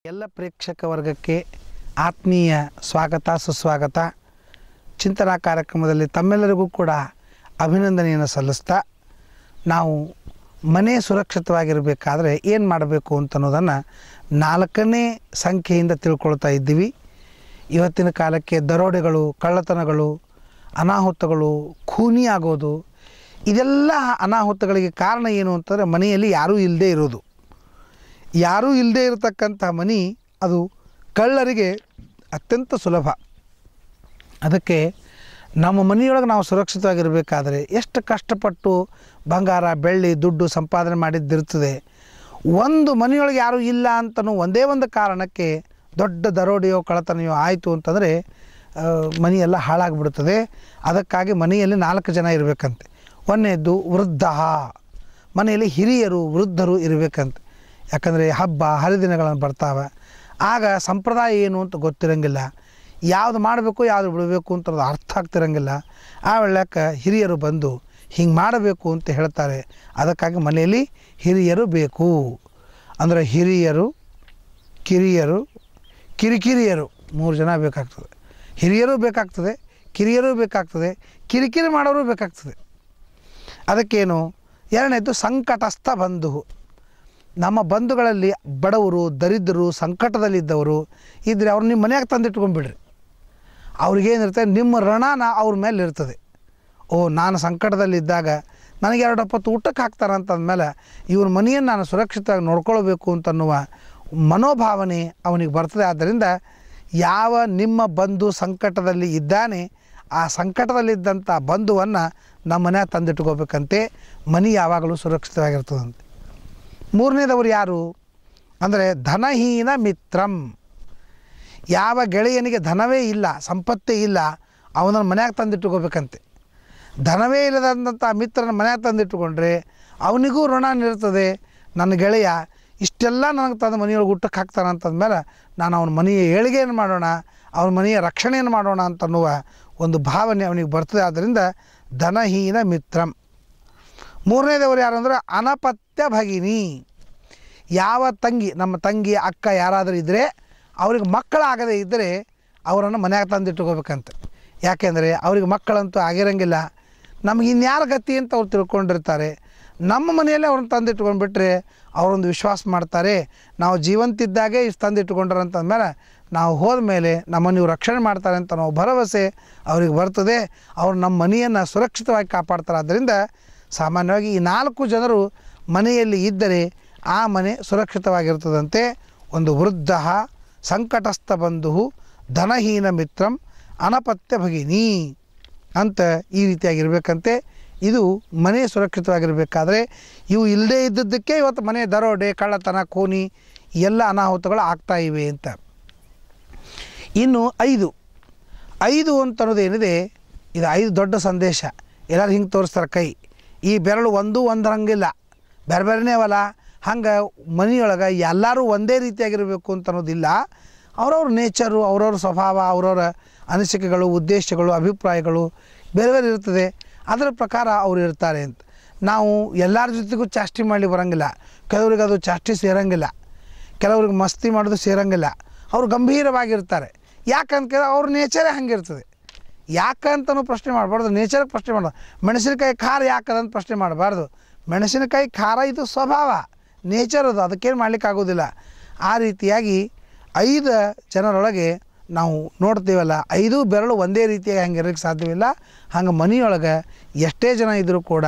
ಎಲ್ಲ ಪ್ರೇಕ್ಷಕ ವರ್ಗಕ್ಕೆ ಆತ್ಮೀಯ ಸ್ವಾಗತ ಸುಸ್ವಾಗತ. ಚಿಂತನಾ ಕಾರ್ಯಕ್ರಮದಲ್ಲಿ ತಮ್ಮೆಲ್ಲರಿಗೂ ಕೂಡ ಅಭಿನಂದನೆಯನ್ನು ಸಲ್ಲಿಸ್ತಾ ನಾವು ಮನೆ ಸುರಕ್ಷಿತವಾಗಿರಬೇಕಾದ್ರೆ ಏನು ಮಾಡಬೇಕು ಅಂತನ್ನೋದನ್ನು 4ನೇ ಸಂಖ್ಯೆಯಿಂದ ತಿಳ್ಕೊಳ್ತಾ ಇದ್ದೀವಿ. ಇವತ್ತಿನ ಕಾಲಕ್ಕೆ ದರೋಡೆಗಳು, ಕಳ್ಳತನಗಳು, ಅನಾಹುತಗಳು, ಖೂನಿ ಆಗೋದು, ಇದೆಲ್ಲ ಅನಾಹುತಗಳಿಗೆ ಕಾರಣ ಏನು ಅಂತಂದರೆ ಮನೆಯಲ್ಲಿ ಯಾರೂ ಇಲ್ಲದೇ ಇರೋದು. ಯಾರೂ ಇಲ್ಲದೇ ಇರತಕ್ಕಂಥ ಮನೆ ಅದು ಕಳ್ಳರಿಗೆ ಅತ್ಯಂತ ಸುಲಭ. ಅದಕ್ಕೆ ನಮ್ಮ ಮನೆಯೊಳಗೆ ನಾವು ಸುರಕ್ಷಿತವಾಗಿರಬೇಕಾದ್ರೆ ಎಷ್ಟು ಕಷ್ಟಪಟ್ಟು ಬಂಗಾರ, ಬೆಳ್ಳಿ, ದುಡ್ಡು ಸಂಪಾದನೆ ಮಾಡಿದ್ದಿರ್ತದೆ. ಒಂದು ಮನೆಯೊಳಗೆ ಯಾರೂ ಇಲ್ಲ ಅಂತನೂ ಒಂದೇ ಒಂದು ಕಾರಣಕ್ಕೆ ದೊಡ್ಡ ದರೋಡೆಯೋ ಕಳ್ಳತನೆಯೋ ಆಯಿತು ಅಂತಂದರೆ ಮನೆಯೆಲ್ಲ ಹಾಳಾಗಿಬಿಡ್ತದೆ. ಅದಕ್ಕಾಗಿ ಮನೆಯಲ್ಲಿ 4 ಜನ ಇರಬೇಕಂತೆ. ಒಂದನೇದ್ದು ವೃದ್ಧ, ಮನೆಯಲ್ಲಿ ಹಿರಿಯರು ವೃದ್ಧರು ಇರಬೇಕಂತೆ. ಯಾಕಂದರೆ ಹಬ್ಬ ಹರಿದಿನಗಳನ್ನು ಬರ್ತಾವೆ, ಆಗ ಸಂಪ್ರದಾಯ ಏನು ಅಂತ ಗೊತ್ತಿರಂಗಿಲ್ಲ, ಯಾವುದು ಮಾಡಬೇಕು ಯಾವುದು ಬಿಡಬೇಕು ಅಂತ ಅರ್ಥ ಆಗ್ತಿರಂಗಿಲ್ಲ. ಆ ವೇಳೆಗೆ ಹಿರಿಯರು ಬಂದು ಹಿಂಗೆ ಮಾಡಬೇಕು ಅಂತ ಹೇಳ್ತಾರೆ. ಅದಕ್ಕಾಗಿ ಮನೆಯಲ್ಲಿ ಹಿರಿಯರು ಬೇಕು. ಅಂದರೆ ಹಿರಿಯರು, ಕಿರಿಯರು, ಕಿರಿಕಿರಿಯರು 3 ಜನ ಬೇಕಾಗ್ತದೆ. ಹಿರಿಯರು ಬೇಕಾಗ್ತದೆ, ಕಿರಿಯರು ಬೇಕಾಗ್ತದೆ, ಕಿರಿಕಿರಿ ಮಾಡೋರು ಬೇಕಾಗ್ತದೆ. ಅದಕ್ಕೇನು, ಎರಡನೇದು ಸಂಕಟಸ್ಥ ಬಂಧು. ನಮ್ಮ ಬಂಧುಗಳಲ್ಲಿ ಬಡವರು, ದರಿದ್ರರು, ಸಂಕಟದಲ್ಲಿದ್ದವರು ಇದ್ದರೆ ಅವ್ರು ನಿಮ್ಮ ಮನೆಯಾಗ ತಂದಿಟ್ಕೊಂಡ್ಬಿಡ್ರಿ. ಅವ್ರಿಗೇನಿರುತ್ತೆ, ನಿಮ್ಮ ಋಣನ ಅವ್ರ ಮೇಲೆ ಇರ್ತದೆ. ನಾನು ಸಂಕಟದಲ್ಲಿದ್ದಾಗ ನನಗೆ 2 ಹೊತ್ತು ಊಟಕ್ಕೆ ಹಾಕ್ತಾರಂತಂದಮೇಲೆ ಇವ್ರ ಮನೆಯನ್ನು ನಾನು ಸುರಕ್ಷಿತವಾಗಿ ನೋಡ್ಕೊಳ್ಬೇಕು ಅಂತನ್ನುವ ಮನೋಭಾವನೆ ಅವನಿಗೆ ಬರ್ತದೆ. ಆದ್ದರಿಂದ ಯಾವ ನಿಮ್ಮ ಬಂಧು ಸಂಕಟದಲ್ಲಿ ಇದ್ದಾನೆ ಆ ಸಂಕಟದಲ್ಲಿದ್ದಂಥ ಬಂಧುವನ್ನು ನಮ್ಮ ಮನೆಯಾಗ ತಂದಿಟ್ಕೋಬೇಕಂತೆ. ಮನೆ ಯಾವಾಗಲೂ ಸುರಕ್ಷಿತವಾಗಿರ್ತದಂತೆ. 3ನೇದವರು ಯಾರು ಅಂದರೆ ಧನಹೀನ ಮಿತ್ರಂ. ಯಾವ ಗೆಳೆಯನಿಗೆ ಧನವೇ ಇಲ್ಲ, ಸಂಪತ್ತೇ ಇಲ್ಲ, ಅವನನ್ನು ಮನ್ಯಾಗ ತಂದಿಟ್ಟುಕೋಬೇಕಂತೆ. ಧನವೇ ಇಲ್ಲದಂಥ ಮಿತ್ರನ ಮನ್ಯಾಗ ತಂದಿಟ್ಟುಕೊಂಡ್ರೆ ಅವನಿಗೂ ಋಣ ಇರ್ತದೆ. ನನ್ನ ಗೆಳೆಯ ಇಷ್ಟೆಲ್ಲ ನನಗೆ ತಂದು ಮನೆಯೊಳಗೆ ಊಟಕ್ಕೆ ಹಾಕ್ತಾನಂತಂದಮೇಲೆ ನಾನು ಅವನ ಮನೆಯ ಏಳಿಗೆಯನ್ನು ಮಾಡೋಣ, ಅವನ ಮನೆಯ ರಕ್ಷಣೆಯನ್ನು ಮಾಡೋಣ ಅಂತನ್ನುವ ಒಂದು ಭಾವನೆ ಅವನಿಗೆ ಬರ್ತದೆ. ಆದ್ದರಿಂದ ಧನಹೀನ ಮಿತ್ರಂ. 3ನೇದವರು ಯಾರು ಅಂದರೆ ಅನಪತ್ಯ ಭಗಿನಿ. ಯಾವ ತಂಗಿ, ನಮ್ಮ ತಂಗಿ ಅಕ್ಕ ಯಾರಾದರೂ ಇದ್ದರೆ ಅವ್ರಿಗೆ ಮಕ್ಕಳಾಗದೇ ಇದ್ದರೆ ಅವರನ್ನು ಮನ್ಯಾಗ ತಂದಿಟ್ಕೋಬೇಕಂತ. ಯಾಕೆಂದರೆ ಅವ್ರಿಗೆ ಮಕ್ಕಳಂತೂ ಆಗಿರಂಗಿಲ್ಲ, ನಮಗೆ ಇನ್ಯಾರ ಗತಿ ಅಂತ ಅವ್ರು ತಿಳ್ಕೊಂಡಿರ್ತಾರೆ. ನಮ್ಮ ಮನೆಯಲ್ಲೇ ಅವ್ರನ್ನ ತಂದಿಟ್ಕೊಂಡ್ಬಿಟ್ರೆ ಅವರೊಂದು ವಿಶ್ವಾಸ ಮಾಡ್ತಾರೆ, ನಾವು ಜೀವಂತಿದ್ದಾಗೆ ಇಷ್ಟು ತಂದಿಟ್ಕೊಂಡ್ರಂತಂದಮೇಲೆ ನಾವು ಹೋದ ಮೇಲೆ ನಮ್ಮನ್ನು ನೀವು ರಕ್ಷಣೆ ಮಾಡ್ತಾರೆ ಅಂತ ನಾವು ಭರವಸೆ ಅವ್ರಿಗೆ ಬರ್ತದೆ. ಅವ್ರು ನಮ್ಮ ಮನೆಯನ್ನು ಸುರಕ್ಷಿತವಾಗಿ ಕಾಪಾಡ್ತಾರೆ. ಆದ್ದರಿಂದ ಸಾಮಾನ್ಯವಾಗಿ ಈ 4 ಜನರು ಮನೆಯಲ್ಲಿ ಇದ್ದರೆ ಆ ಮನೆ ಸುರಕ್ಷಿತವಾಗಿರ್ತದಂತೆ. ಒಂದು ವೃದ್ಧ, ಸಂಕಟಸ್ಥ ಬಂಧು, ಧನಹೀನ ಮಿತ್ರಂ, ಅನಪತ್ಯ ಭಗಿನಿ ಅಂತ ಈ ರೀತಿಯಾಗಿರ್ಬೇಕಂತೆ. ಇದು ಮನೆ ಸುರಕ್ಷಿತವಾಗಿರಬೇಕಾದ್ರೆ ಇವು ಇಲ್ಲದೇ ಇದ್ದದ್ದಕ್ಕೆ ಇವತ್ತು ಮನೆ ದರೋಡೆ, ಕಳ್ಳತನ, ಖೂನಿ ಎಲ್ಲ ಅನಾಹುತಗಳು ಆಗ್ತಾ ಇವೆ ಅಂತ. ಇನ್ನು 5 ಅಂತ ಅನ್ನೋದೇನಿದೆ, ಇದು 5 ದೊಡ್ಡ ಸಂದೇಶ. ಎಲ್ಲರೂ ಹಿಂಗೆ ತೋರಿಸ್ತಾರೆ ಕೈ, ಈ ಬೆರಳು ಒಂದರಂಗಿಲ್ಲ, ಬೇರೆ ಬೇರೆನೇ ಅವಲ್ಲ. ಹಂಗೆ ಮನೆಯೊಳಗೆ ಎಲ್ಲರೂ ಒಂದೇ ರೀತಿಯಾಗಿರಬೇಕು ಅಂತ ಅನ್ನೋದಿಲ್ಲ. ಅವ್ರವ್ರ ನೇಚರು, ಅವ್ರವ್ರ ಸ್ವಭಾವ, ಅವ್ರವ್ರ ಅನಿಸಿಕೆಗಳು, ಉದ್ದೇಶಗಳು, ಅಭಿಪ್ರಾಯಗಳು ಬೇರೆ ಬೇರೆ ಇರ್ತದೆ. ಅದರ ಪ್ರಕಾರ ಅವ್ರು ಇರ್ತಾರೆ ಅಂತ. ನಾವು ಎಲ್ಲರ ಜೊತೆಗೂ ಚಾಷ್ಟಿ ಮಾಡಲಿ ಬರೋಂಗಿಲ್ಲ. ಕೆಲವ್ರಿಗೆ ಅದು ಚಾಷ್ಟಿ ಸೇರೋಂಗಿಲ್ಲ, ಕೆಲವ್ರಿಗೆ ಮಸ್ತಿ ಮಾಡೋದು ಸೇರೋಂಗಿಲ್ಲ. ಅವರು ಗಂಭೀರವಾಗಿರ್ತಾರೆ. ಯಾಕಂತ ಕೇಳಿದ್ರೆ ಅವ್ರ ನೇಚರೇ ಹಂಗಿರ್ತದೆ. ಯಾಕಂತನೂ ಪ್ರಶ್ನೆ ಮಾಡಬಾರ್ದು, ನೇಚರ್ಗೆ ಪ್ರಶ್ನೆ ಮಾಡೋದು. ಮೆಣಸಿನಕಾಯಿ ಖಾರ ಯಾಕದಂತ ಪ್ರಶ್ನೆ ಮಾಡಬಾರ್ದು. ಮೆಣಸಿನಕಾಯಿ ಖಾರ ಇದು ಸ್ವಭಾವ, ನೇಚರ್ ಅದು, ಅದಕ್ಕೇನು ಮಾಡಲಿಕ್ಕಾಗೋದಿಲ್ಲ. ಆ ರೀತಿಯಾಗಿ 5 ಜನರೊಳಗೆ ನಾವು ನೋಡ್ತೀವಲ್ಲ, 5 ಬೆರಳು ಒಂದೇ ರೀತಿಯಾಗಿ ಹಂಗೆ ಇರೋಕ್ಕೆ ಸಾಧ್ಯವಿಲ್ಲ. ಹಂಗೆ ಮನೆಯೊಳಗೆ ಎಷ್ಟೇ ಜನ ಇದ್ದರೂ ಕೂಡ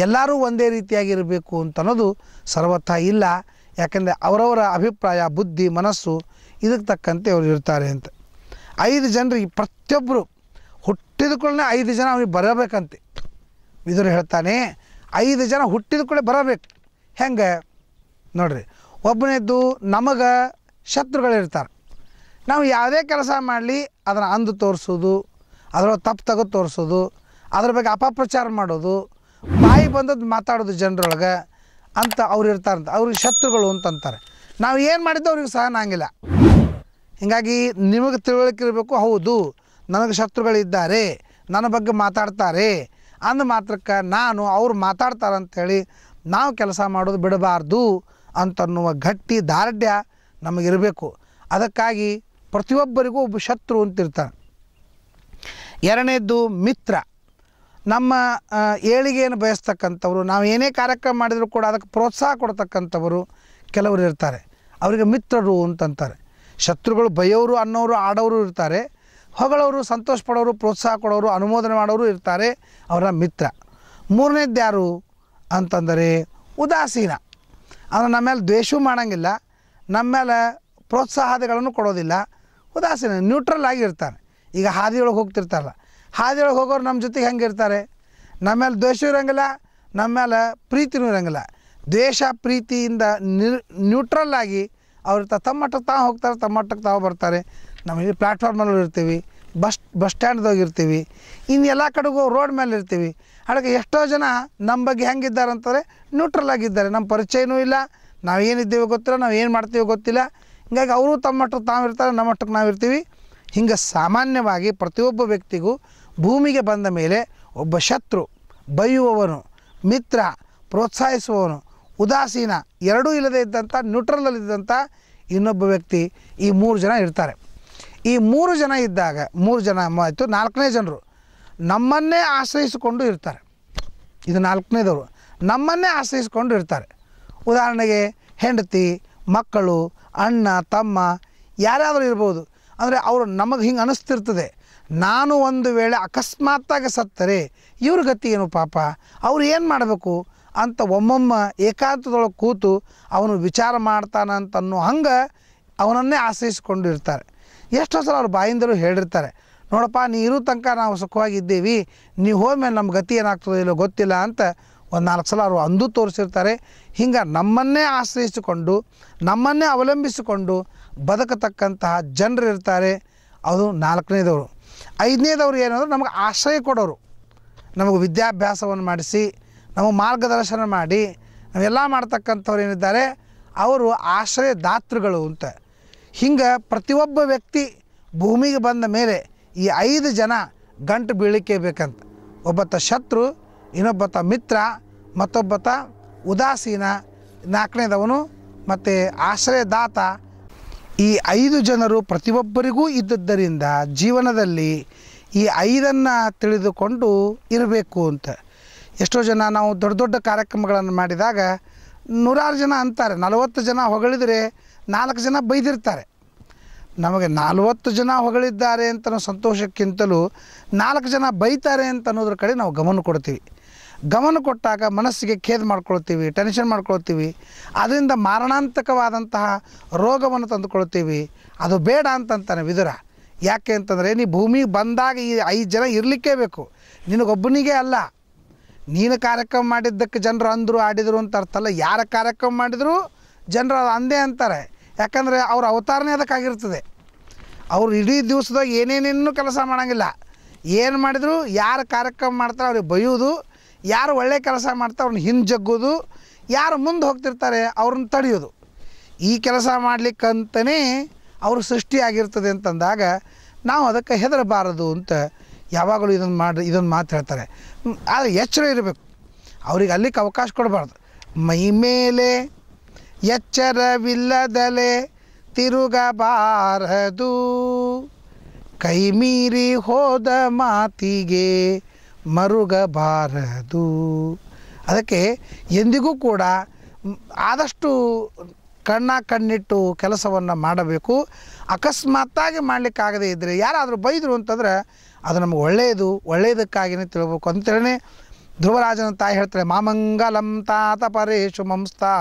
ಎಲ್ಲರೂ ಒಂದೇ ರೀತಿಯಾಗಿರಬೇಕು ಅಂತನ್ನೋದು ಸರ್ವಥಾ ಇಲ್ಲ. ಯಾಕೆಂದರೆ ಅವರವರ ಅಭಿಪ್ರಾಯ, ಬುದ್ಧಿ, ಮನಸ್ಸು ಇದಕ್ಕೆ ತಕ್ಕಂತೆ ಅವ್ರು ಇರ್ತಾರೆ ಅಂತ. 5 ಜನರಿಗೆ ಪ್ರತಿಯೊಬ್ಬರು ಹುಟ್ಟಿದ ಕೂಡಲೇ 5 ಜನ ಅವನಿಗೆ ಬರಬೇಕಂತೆ. ವಿದುರ ಹೇಳ್ತಾನೆ, 5 ಜನ ಹುಟ್ಟಿದ ಕೂಡಲೇ ಬರಬೇಕು. ಹೆಂಗೆ ನೋಡ್ರಿ, ಒಬ್ಬನೇದ್ದು ನಮಗೆ ಶತ್ರುಗಳಿರ್ತಾರೆ. ನಾವು ಯಾವುದೇ ಕೆಲಸ ಮಾಡಲಿ ಅದನ್ನು ಅಂದು ತೋರಿಸೋದು, ಅದರೊಳಗೆ ತಪ್ಪು ತೆಗೆದು ತೋರಿಸೋದು, ಅದ್ರ ಬಗ್ಗೆ ಅಪಪ್ರಚಾರ ಮಾಡೋದು, ಬಾಯಿ ಬಂದದ್ದು ಮಾತಾಡೋದು ಜನರೊಳಗೆ ಅಂತ ಅವ್ರು ಇರ್ತಾರಂತ. ಅವ್ರಿಗೆ ಶತ್ರುಗಳು ಅಂತಂತಾರೆ. ನಾವು ಏನು ಮಾಡಿದ್ದು ಅವ್ರಿಗೆ ಸಹನ ಆಗಿಲ್ಲ. ಹೀಗಾಗಿ ನಿಮಗೆ ತಿಳುವಳಿಕೆ ಇರಬೇಕು, ಹೌದು ನನಗೆ ಶತ್ರುಗಳಿದ್ದಾರೆ, ನನ್ನ ಬಗ್ಗೆ ಮಾತಾಡ್ತಾರೆ ಅಂದ ಮಾತ್ರಕ್ಕೆ ನಾನು ಅವ್ರು ಮಾತಾಡ್ತಾರಂಥೇಳಿ ನಾವು ಕೆಲಸ ಮಾಡೋದು ಬಿಡಬಾರ್ದು ಅಂತನ್ನುವ ಗಟ್ಟಿ ದಾರ್ಢ್ಯ ನಮಗಿರಬೇಕು. ಅದಕ್ಕಾಗಿ ಪ್ರತಿಯೊಬ್ಬರಿಗೂ ಒಬ್ಬ ಶತ್ರು ಅಂತಿರ್ತಾನೆ. ಎರಡನೇದ್ದು ಮಿತ್ರ. ನಮ್ಮ ಏಳಿಗೆಯನ್ನು ಬಯಸ್ತಕ್ಕಂಥವ್ರು, ನಾವು ಏನೇ ಕಾರ್ಯಕ್ರಮ ಮಾಡಿದರೂ ಕೂಡ ಅದಕ್ಕೆ ಪ್ರೋತ್ಸಾಹ ಕೊಡ್ತಕ್ಕಂಥವರು ಕೆಲವರು ಇರ್ತಾರೆ. ಅವರಿಗೆ ಮಿತ್ರರು ಅಂತಂತಾರೆ. ಶತ್ರುಗಳು ಬೈಯೋರು, ಅನ್ನೋರು, ಆಡೋರು ಇರ್ತಾರೆ. ಹೊಗಳವರು, ಸಂತೋಷ ಪಡೋರು, ಪ್ರೋತ್ಸಾಹ ಕೊಡೋರು, ಅನುಮೋದನೆ ಮಾಡೋರು ಇರ್ತಾರೆ. ಅವರ ಮಿತ್ರ. ಮೂರನೇದ್ದು ಯಾರು ಅಂತಂದರೆ ಉದಾಸೀನ. ಅವನು ನಮ್ಮ ಮೇಲೆ ದ್ವೇಷವೂ ಮಾಡೋಂಗಿಲ್ಲ, ನಮ್ಮ ಮೇಲೆ ಪ್ರೋತ್ಸಾಹಗಳನ್ನು ಕೊಡೋದಿಲ್ಲ. ಉದಾಸೀನ, ನ್ಯೂಟ್ರಲ್ ಆಗಿರ್ತಾನೆ. ಈಗ ಹಾದಿಯೊಳಗೆ ಹೋಗ್ತಿರ್ತಾರಲ್ಲ, ಹಾದಿಯೊಳಗೆ ಹೋಗೋರು ನಮ್ಮ ಜೊತೆಗೆ ಹೆಂಗೆ ಇರ್ತಾರೆ? ನಮ್ಮ ಮೇಲೆ ದ್ವೇಷ ಇರೋಂಗಿಲ್ಲ, ನಮ್ಮ ಮೇಲೆ ಪ್ರೀತಿನೂ ಇರೋಂಗಿಲ್ಲ. ದ್ವೇಷ ಪ್ರೀತಿಯಿಂದ ನ್ಯೂಟ್ರಲ್ ಆಗಿ ಅವ್ರು ತಮ್ಮ ಮಟ್ಟಕ್ಕೆ ತಾವು ಹೋಗ್ತಾರೆ, ತಮ್ಮ ಮಟ್ಟಕ್ಕೆ ತಾವು ಬರ್ತಾರೆ. ನಮಗೆ ಪ್ಲ್ಯಾಟ್ಫಾರ್ಮಲ್ಲಿ ಇರ್ತೀವಿ, ಬಸ್ ಸ್ಟ್ಯಾಂಡ್ದಾಗ ಇರ್ತೀವಿ, ಇನ್ನು ಎಲ್ಲ ಕಡೆಗೂ ರೋಡ್ ಮೇಲೆ ಇರ್ತೀವಿ. ಅದಕ್ಕೆ ಎಷ್ಟೋ ಜನ ನಮ್ಮ ಬಗ್ಗೆ ಹೆಂಗಿದ್ದಾರೆ ಅಂತಂದರೆ ನ್ಯೂಟ್ರಲ್ ಆಗಿದ್ದಾರೆ. ನಮ್ಮ ಪರಿಚಯನೂ ಇಲ್ಲ, ನಾವು ಏನಿದ್ದೇವೆ ಗೊತ್ತಿಲ್ಲ, ನಾವು ಏನು ಮಾಡ್ತೀವಿ ಗೊತ್ತಿಲ್ಲ. ಹೀಗಾಗಿ ಅವರು ತಮ್ಮ ಮಟ್ಟಕ್ಕೆ ತಾವು ಇರ್ತಾರೆ, ನಮ್ಮ ಮಟ್ಟಕ್ಕೆ ನಾವು ಇರ್ತೀವಿ. ಹಿಂಗೆ ಸಾಮಾನ್ಯವಾಗಿ ಪ್ರತಿಯೊಬ್ಬ ವ್ಯಕ್ತಿಗೂ ಭೂಮಿಗೆ ಬಂದ ಮೇಲೆ ಒಬ್ಬ ಶತ್ರು, ಬೈಯುವವನು, ಮಿತ್ರ, ಪ್ರೋತ್ಸಾಹಿಸುವವನು, ಉದಾಸೀನ ಎರಡೂ ಇಲ್ಲದೇ ಇದ್ದಂಥ ನ್ಯೂಟ್ರಲಲ್ಲಿದ್ದಂಥ ಇನ್ನೊಬ್ಬ ವ್ಯಕ್ತಿ, ಈ 3 ಜನ ಇರ್ತಾರೆ. ಈ 3 ಜನ ಇದ್ದಾಗ 3 ಜನ ಆಯಿತು. 4ನೇ ಜನರು ನಮ್ಮನ್ನೇ ಆಶ್ರಯಿಸಿಕೊಂಡು ಇರ್ತಾರೆ. ಇದು 4ನೇದವರು ನಮ್ಮನ್ನೇ ಆಶ್ರಯಿಸಿಕೊಂಡು ಇರ್ತಾರೆ. ಉದಾಹರಣೆಗೆ ಹೆಂಡತಿ, ಮಕ್ಕಳು, ಅಣ್ಣ, ತಮ್ಮ, ಯಾರ್ಯಾದರೂ ಇರ್ಬೋದು. ಅಂದರೆ ಅವರು ನಮಗೆ ಹಿಂಗೆ ಅನ್ನಿಸ್ತಿರ್ತದೆ, ನಾನು ಒಂದು ವೇಳೆ ಅಕಸ್ಮಾತ್ತಾಗಿ ಸತ್ತರೆ ಇವ್ರ ಗತಿ ಏನು ಪಾಪ, ಅವ್ರು ಏನು ಮಾಡಬೇಕು ಅಂತ ಒಮ್ಮೊಮ್ಮೆ ಏಕಾಂತದೊಳಗೆ ಕೂತು ಅವನು ವಿಚಾರ ಮಾಡ್ತಾನಂತನ್ನೋ ಹಂಗೆ ಅವನನ್ನೇ ಆಶ್ರಯಿಸಿಕೊಂಡು ಇರ್ತಾರೆ. ಎಷ್ಟೋ ಸಲ ಅವ್ರ ಬಾಯಿಂದಲೂ ಹೇಳಿರ್ತಾರೆ, ನೋಡಪ್ಪ ನೀ ಇರೋ ತನಕ ನಾವು ಸುಖವಾಗಿದ್ದೀವಿ, ನೀವು ಹೋದ್ಮೇಲೆ ನಮ್ಮ ಗತಿ ಏನಾಗ್ತದೆ ಇಲ್ಲೋ ಗೊತ್ತಿಲ್ಲ ಅಂತ ಒಂದು 4 ಸಲ ಅವರು ಅಂದು ತೋರಿಸಿರ್ತಾರೆ. ಹಿಂಗೆ ನಮ್ಮನ್ನೇ ಆಶ್ರಯಿಸಿಕೊಂಡು, ನಮ್ಮನ್ನೇ ಅವಲಂಬಿಸಿಕೊಂಡು ಬದುಕತಕ್ಕಂತಹ ಜನರು ಇರ್ತಾರೆ. ಅದು 4ನೇದವರು. 5ನೇದವರು ಏನಂದ್ರೆ ನಮಗೆ ಆಶ್ರಯ ಕೊಡೋರು, ನಮಗೆ ವಿದ್ಯಾಭ್ಯಾಸವನ್ನು ಮಾಡಿಸಿ, ನಮಗೆ ಮಾರ್ಗದರ್ಶನ ಮಾಡಿ ನಾವೆಲ್ಲ ಮಾಡ್ತಕ್ಕಂಥವ್ರು ಏನಿದ್ದಾರೆ ಅವರು ಆಶ್ರಯದಾತೃಗಳು ಅಂತ. ಹಿಂಗೆ ಪ್ರತಿಯೊಬ್ಬ ವ್ಯಕ್ತಿ ಭೂಮಿಗೆ ಬಂದ ಮೇಲೆ ಈ 5 ಜನ ಗಂಟು ಬೀಳಿಕೆ ಬೇಕಂತ. ಒಬ್ಬತ್ತ ಶತ್ರು, ಇನ್ನೊಬ್ಬತ್ತ ಮಿತ್ರ, ಮತ್ತೊಬ್ಬತ್ತ ಉದಾಸೀನ, 4ನೇದವನು ಮತ್ತು ಆಶ್ರಯದಾತ. ಈ 5 ಜನರು ಪ್ರತಿಯೊಬ್ಬರಿಗೂ ಇದ್ದದ್ದರಿಂದ ಜೀವನದಲ್ಲಿ ಈ 5ಅನ್ನು ತಿಳಿದುಕೊಂಡು ಇರಬೇಕು ಅಂತ. ಎಷ್ಟೋ ಜನ ನಾವು ದೊಡ್ಡ ದೊಡ್ಡ ಕಾರ್ಯಕ್ರಮಗಳನ್ನು ಮಾಡಿದಾಗ 100 ಜನ ಅಂತಾರೆ, 40 ಜನ ಹೊಗಳಿದರೆ 4 ಜನ ಬೈದಿರ್ತಾರೆ. ನಮಗೆ 40 ಜನ ಹೊಗಳಿದ್ದಾರೆ ಅಂತ ನಾವು ಸಂತೋಷಕ್ಕಿಂತಲೂ 4 ಜನ ಬೈತಾರೆ ಅಂತ ಅನ್ನೋದ್ರ ಕಡೆ ನಾವು ಗಮನ ಕೊಡ್ತೀವಿ. ಗಮನ ಕೊಟ್ಟಾಗ ಮನಸ್ಸಿಗೆ ಖೇದ ಮಾಡ್ಕೊಳ್ತೀವಿ, ಟೆನ್ಷನ್ ಮಾಡ್ಕೊಳ್ತೀವಿ. ಅದರಿಂದ ಮಾರಣಾಂತಕವಾದಂತಹ ರೋಗವನ್ನು ತಂದುಕೊಳ್ತೀವಿ. ಅದು ಬೇಡ ಅಂತಂತಾನೆ ವಿದುರ. ಯಾಕೆ ಅಂತಂದರೆ ನೀ ಭೂಮಿಗೆ ಬಂದಾಗ ಈ 5 ಜನ ಇರಲಿಕ್ಕೇ ಬೇಕು, ನಿನಗೊಬ್ಬನಿಗೆ ಅಲ್ಲ. ನೀನು ಕಾರ್ಯಕ್ರಮ ಮಾಡಿದ್ದಕ್ಕೆ ಜನರು ಅಂದರು ಆಡಿದರು ಅಂತ ಅರ್ಥ ಅಲ್ಲ. ಯಾರ ಕಾರ್ಯಕ್ರಮ ಮಾಡಿದರೂ ಜನರು ಅದು ಅಂದೇ ಅಂತಾರೆ. ಯಾಕಂದರೆ ಅವ್ರ ಅವತಾರನೇ ಅದಕ್ಕಾಗಿರ್ತದೆ. ಅವರು ಇಡೀ ದಿವಸದಾಗ ಏನೇನೇನು ಕೆಲಸ ಮಾಡೋಂಗಿಲ್ಲ. ಏನು ಮಾಡಿದ್ರು, ಯಾರು ಕಾರ್ಯಕ್ರಮ ಮಾಡ್ತಾರೆ ಅವ್ರಿಗೆ ಬೈಯೋದು, ಯಾರು ಒಳ್ಳೆ ಕೆಲಸ ಮಾಡ್ತಾರೆ ಅವ್ರನ್ನ ಹಿಂಜಗ್ಗೋದು, ಯಾರು ಮುಂದೆ ಹೋಗ್ತಿರ್ತಾರೆ ಅವ್ರನ್ನ ತಡೆಯೋದು. ಈ ಕೆಲಸ ಮಾಡಲಿಕ್ಕಂತಲೇ ಅವರು ಸೃಷ್ಟಿಯಾಗಿರ್ತದೆ ಅಂತಂದಾಗ ನಾವು ಅದಕ್ಕೆ ಹೆದರಬಾರದು ಅಂತ ಯಾವಾಗಲೂ ಇದೊಂದು ಮಾತು ಹೇಳ್ತಾರೆ. ಆದರೆ ಎಚ್ಚರ ಇರಬೇಕು, ಅವ್ರಿಗೆ ಅಲ್ಲಿಗೆ ಅವಕಾಶ ಕೊಡಬಾರ್ದು. ಮೈ ಮೇಲೆ ಎಚ್ಚರವಿಲ್ಲದಲೆ ತಿರುಗಬಾರದು, ಕೈ ಮೀರಿ ಹೋದ ಮಾತಿಗೆ ಮರುಗಬಾರದು. ಅದಕ್ಕೆ ಎಂದಿಗೂ ಕೂಡ ಆದಷ್ಟು ಕಣ್ಣಿಟ್ಟು ಕೆಲಸವನ್ನು ಮಾಡಬೇಕು. ಅಕಸ್ಮಾತ್ತಾಗಿ ಮಾಡಲಿಕ್ಕಾಗದೇ ಇದ್ದರೆ ಯಾರಾದರೂ ಬೈದರು ಅಂತಂದ್ರೆ ಅದು ನಮಗೆ ಒಳ್ಳೆಯದಕ್ಕಾಗಿಯೇ ತಿಳ್ಬೇಕು ಅಂತೇಳಿ ಧ್ರುವರಾಜನ ತಾಯಿ ಹೇಳ್ತಾರೆ, ಮಾಮಂಗಲಂ ತಾತ ಪರೇಶು ಮಂಸ್ತಾ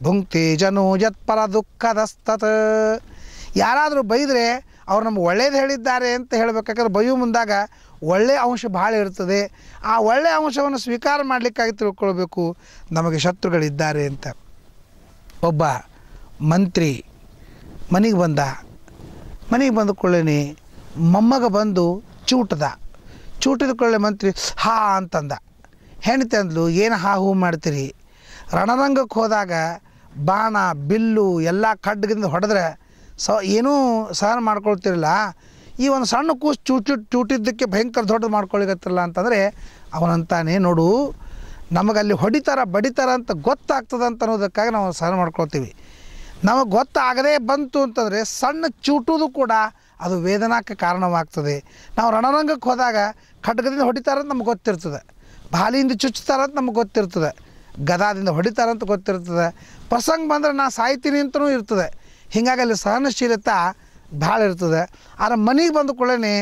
ಭುಂಕ್ತಿ ಜನೋ ಯತ್ಪರ ದುಃಖದಸ್ತತ್. ಯಾರಾದರೂ ಬೈದರೆ ಅವ್ರು ನಮ್ಗೆ ಒಳ್ಳೇದು ಹೇಳಿದ್ದಾರೆ ಅಂತ ಹೇಳಬೇಕಾದ್ರೆ ಬೈಯು ಮುಂದಾಗ ಒಳ್ಳೆಯ ಅಂಶ ಭಾಳ ಇರ್ತದೆ. ಆ ಒಳ್ಳೆಯ ಅಂಶವನ್ನು ಸ್ವೀಕಾರ ಮಾಡಲಿಕ್ಕಾಗಿ ತಿಳ್ಕೊಳ್ಬೇಕು ನಮಗೆ ಶತ್ರುಗಳಿದ್ದಾರೆ ಅಂತ. ಒಬ್ಬ ಮಂತ್ರಿ ಮನೆಗೆ ಬಂದ ಕೊಳ್ಳೇನೆ ಮೊಮ್ಮಗ ಬಂದು ಚೂಟಿದ ಕೊಳ್ಳೆ ಮಂತ್ರಿ ಹಾ ಅಂತಂದ. ಹೆಣ್ತಿ ಅಂದ್ಲು, ಏನು ಹಾ ಹೂ ಮಾಡ್ತೀರಿ? ರಣರಂಗಕ್ಕೆ ಹೋದಾಗ ಬಾಣ ಬಿಲ್ಲು ಎಲ್ಲ ಖಡ್ಗಿಂದ ಹೊಡೆದ್ರೆ ಏನೂ ಸಹನ ಮಾಡ್ಕೊಳ್ತಿರಲ್ಲ, ಈ ಒಂದು ಸಣ್ಣ ಕೂಸು ಚೂಟಿದ್ದಕ್ಕೆ ಭಯಂಕರ ದೊಡ್ಡದು ಮಾಡ್ಕೊಳ್ಳಿಗತ್ತಿರಲ್ಲ ಅಂತಂದರೆ ಅವನಂತಾನೆ, ನೋಡು ನಮಗಲ್ಲಿ ಹೊಡಿತಾರ ಬಡಿತಾರ ಅಂತ ಗೊತ್ತಾಗ್ತದೆ ಅಂತ ಅನ್ನೋದಕ್ಕಾಗಿ ನಾವು ಸಹನ ಮಾಡ್ಕೊಳ್ತೀವಿ. ನಮಗೆ ಗೊತ್ತಾಗದೇ ಬಂತು ಅಂತಂದರೆ ಸಣ್ಣ ಚೂಟುದು ಕೂಡ ಅದು ವೇದನಾಕ್ಕೆ ಕಾರಣವಾಗ್ತದೆ. ನಾವು ರಣರಂಗಕ್ಕೆ ಹೋದಾಗ ಖಡ್ಗದಿಂದ ಹೊಡಿತಾರಂತ ನಮ್ಗೆ ಗೊತ್ತಿರ್ತದೆ, ಬಾಲಿಯಿಂದ ಚುಚ್ತಾರಂತ ನಮ್ಗೆ ಗೊತ್ತಿರ್ತದೆ, ಗದಾದಿಂದ ಹೊಡಿತಾರಂತ ಗೊತ್ತಿರ್ತದೆ, ಪ್ರಸಂಗ ಬಂದರೆ ನಾ ಸಾಯ್ತೀನಿ ಅಂತಲೂ ಇರ್ತದೆ. ಹೀಗಾಗಿ ಅಲ್ಲಿ ಸಹನಶೀಲತೆ ಭಾಳ ಇರ್ತದೆ. ಆದರೆ ಮನೆಗೆ ಬಂದ ಕೂಡಲೇ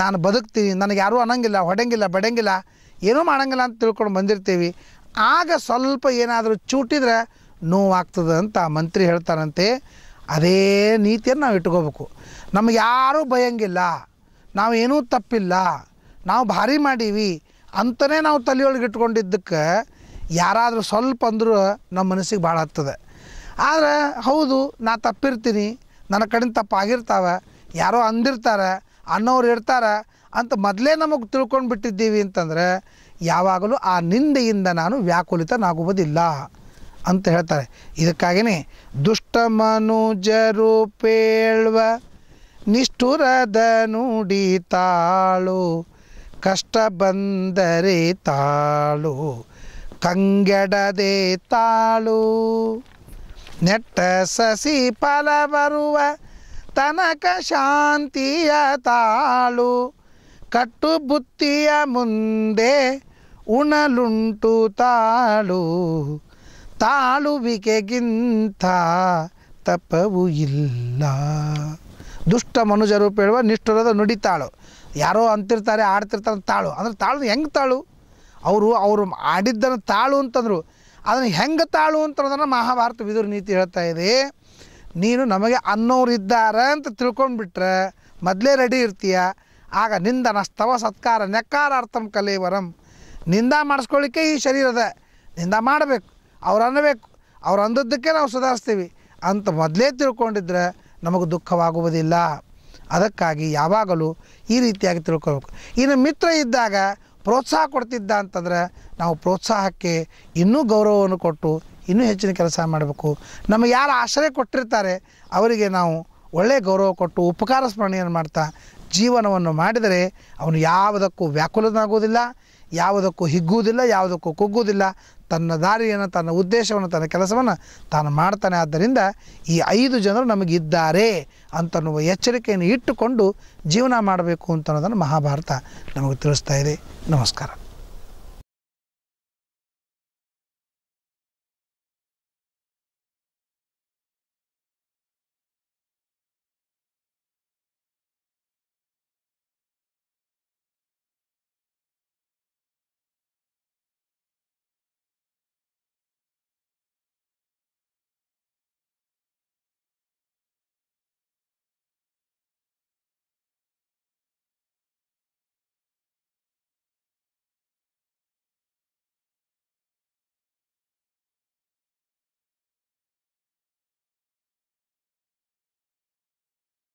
ನಾನು ಬದುಕ್ತೀನಿ, ನನಗೆ ಯಾರೂ ಅನ್ನಂಗಿಲ್ಲ, ಹೊಡೆಯಂಗಿಲ್ಲ, ಬಡಿಯಂಗಿಲ್ಲ, ಏನೂ ಮಾಡೋಂಗಿಲ್ಲ ಅಂತ ತಿಳ್ಕೊಂಡು ಬಂದಿರ್ತೀವಿ. ಆಗ ಸ್ವಲ್ಪ ಏನಾದರೂ ಚೂಟಿದ್ರೆ ನೋವಾಗ್ತದೆ ಅಂತ ಮಂತ್ರಿ ಹೇಳ್ತಾರಂತೆ. ಅದೇ ನೀತಿಯನ್ನು ನಾವು ಇಟ್ಕೋಬೇಕು. ನಮಗೆ ಯಾರೂ ಭಯಂಗಿಲ್ಲ, ನಾವು ಏನೂ ತಪ್ಪಿಲ್ಲ, ನಾವು ಭಾರಿ ಮಾಡೀವಿ ಅಂತಲೇ ನಾವು ತಲೆಯೊಳಗೆ ಇಟ್ಕೊಂಡಿದ್ದಕ್ಕೆ ಯಾರಾದರೂ ಸ್ವಲ್ಪ ಅಂದರೂ ನಮ್ಮ ಮನಸ್ಸಿಗೆ ಭಾಳ ಹತ್ತದೆ. ಆದರೆ ಹೌದು, ನಾ ತಪ್ಪಿರ್ತೀನಿ, ನನ್ನ ಕಡೆಯಿಂದ ತಪ್ಪಾಗಿರ್ತಾವೆ, ಯಾರೋ ಅಂದಿರ್ತಾರೆ, ಅನ್ನೋರು ಇರ್ತಾರೆ ಅಂತ ಮೊದಲೇ ನಮಗೆ ತಿಳ್ಕೊಂಡು ಬಿಟ್ಟಿದ್ದೀವಿ ಅಂತಂದರೆ ಯಾವಾಗಲೂ ಆ ನಿಂದೆಯಿಂದ ನಾನು ವ್ಯಾಕುಲಿತನಾಗುವುದಿಲ್ಲ ಅಂತ ಹೇಳ್ತಾರೆ. ಇದಕ್ಕಾಗಿಯೇ ದುಷ್ಟ ಮನುಜರು ಪೇಳುವ ನಿಷ್ಠುರದ ನುಡಿ ತಾಳು, ಕಷ್ಟ ಬಂದರೆ ತಾಳು, ಕಂಗೆಡದೆ ತಾಳು, ನೆಟ್ಟ ಸಸಿ ಫಲ ಬರುವ ತನಕ ಶಾಂತಿಯ ತಾಳು, ಕಟ್ಟು ಬುತ್ತಿಯ ಮುಂದೆ ಉಣಲುಂಟು ತಾಳು, ತಾಳುವಿಕೆಗಿಂತ ತಪವೂ ಇಲ್ಲ. ದುಷ್ಟ ಮನುಜರು ಪೇಳುವ ನಿಷ್ಠುರದ ನುಡಿತಾಳು. ಯಾರೋ ಅಂತಿರ್ತಾರೆ, ಆಡ್ತಿರ್ತಾರೆ ತಾಳು ಅಂದ್ರೆ ತಾಳು ಹೆಂಗೆ ತಾಳು? ಅವರು ಆಡಿದ್ದನ್ನು ತಾಳು ಅಂತಂದರು. ಅದನ್ನು ಹೆಂಗೆ ತಾಳು ಅಂತನ್ನೋದನ್ನು ಮಹಾಭಾರತ ವಿದುರ ನೀತಿ ಹೇಳ್ತಾ ಇದೆ. ನೀನು ನಮಗೆ ಅನ್ನೋರು ಇದ್ದಾರೆ ಅಂತ ತಿಳ್ಕೊಂಡ್ಬಿಟ್ರೆ ಮೊದಲೇ ರೆಡಿ ಇರ್ತೀಯ. ಆಗ ನಿಂದನ ಸ್ತವ ಸತ್ಕಾರ ನೆಕ್ಕಾರಾರ್ಥಂ ಕಲೇವರಂ. ನಿಂದ ಮಾಡಿಸ್ಕೊಳ್ಳಿಕ್ಕೆ ಈ ಶರೀರದ ನಿಂದ ಮಾಡಬೇಕು, ಅವ್ರು ಅನ್ನಬೇಕು, ಅವ್ರು ಅಂದದ್ದಕ್ಕೆ ನಾವು ಸುಧಾರಿಸ್ತೀವಿ ಅಂತ ಮೊದಲೇ ತಿಳ್ಕೊಂಡಿದ್ರೆ ನಮಗೆ ದುಃಖವಾಗುವುದಿಲ್ಲ. ಅದಕ್ಕಾಗಿ ಯಾವಾಗಲೂ ಈ ರೀತಿಯಾಗಿ ತಿಳ್ಕೊಬೇಕು. ಇನ್ನು ಮಿತ್ರ ಇದ್ದಾಗ ಪ್ರೋತ್ಸಾಹ ಕೊಡ್ತಿದ್ದ ಅಂತಂದರೆ ನಾವು ಪ್ರೋತ್ಸಾಹಕ್ಕೆ ಇನ್ನೂ ಗೌರವವನ್ನು ಕೊಟ್ಟು ಇನ್ನೂ ಹೆಚ್ಚಿನ ಕೆಲಸ ಮಾಡಬೇಕು. ನಮಗೆ ಯಾರು ಆಶ್ರಯ ಕೊಟ್ಟಿರ್ತಾರೆ ಅವರಿಗೆ ನಾವು ಒಳ್ಳೆಯ ಗೌರವ ಕೊಟ್ಟು ಉಪಕಾರ ಸ್ಮರಣೆಯನ್ನು ಮಾಡ್ತಾ ಜೀವನವನ್ನು ಮಾಡಿದರೆ ಅವನು ಯಾವುದಕ್ಕೂ ವ್ಯಾಕುಲನಾಗುವುದಿಲ್ಲ, ಯಾವುದಕ್ಕೂ ಹಿಗ್ಗುವುದಿಲ್ಲ, ಯಾವುದಕ್ಕೂ ಕುಗ್ಗುವುದಿಲ್ಲ. ತನ್ನ ದಾರಿಯನ್ನು, ತನ್ನ ಉದ್ದೇಶವನ್ನು, ತನ್ನ ಕೆಲಸವನ್ನು ತಾನು ಮಾಡ್ತಾನೆ. ಆದ್ದರಿಂದ ಈ 5 ಜನರು ನಮಗಿದ್ದಾರೆ ಅಂತನ್ನುವ ಎಚ್ಚರಿಕೆಯನ್ನು ಇಟ್ಟುಕೊಂಡು ಜೀವನ ಮಾಡಬೇಕು ಅಂತ ಅನ್ನೋದನ್ನು ಮಹಾಭಾರತ ನಮಗೆ ತಿಳಿಸ್ತಾ ಇದೆ. ನಮಸ್ಕಾರ.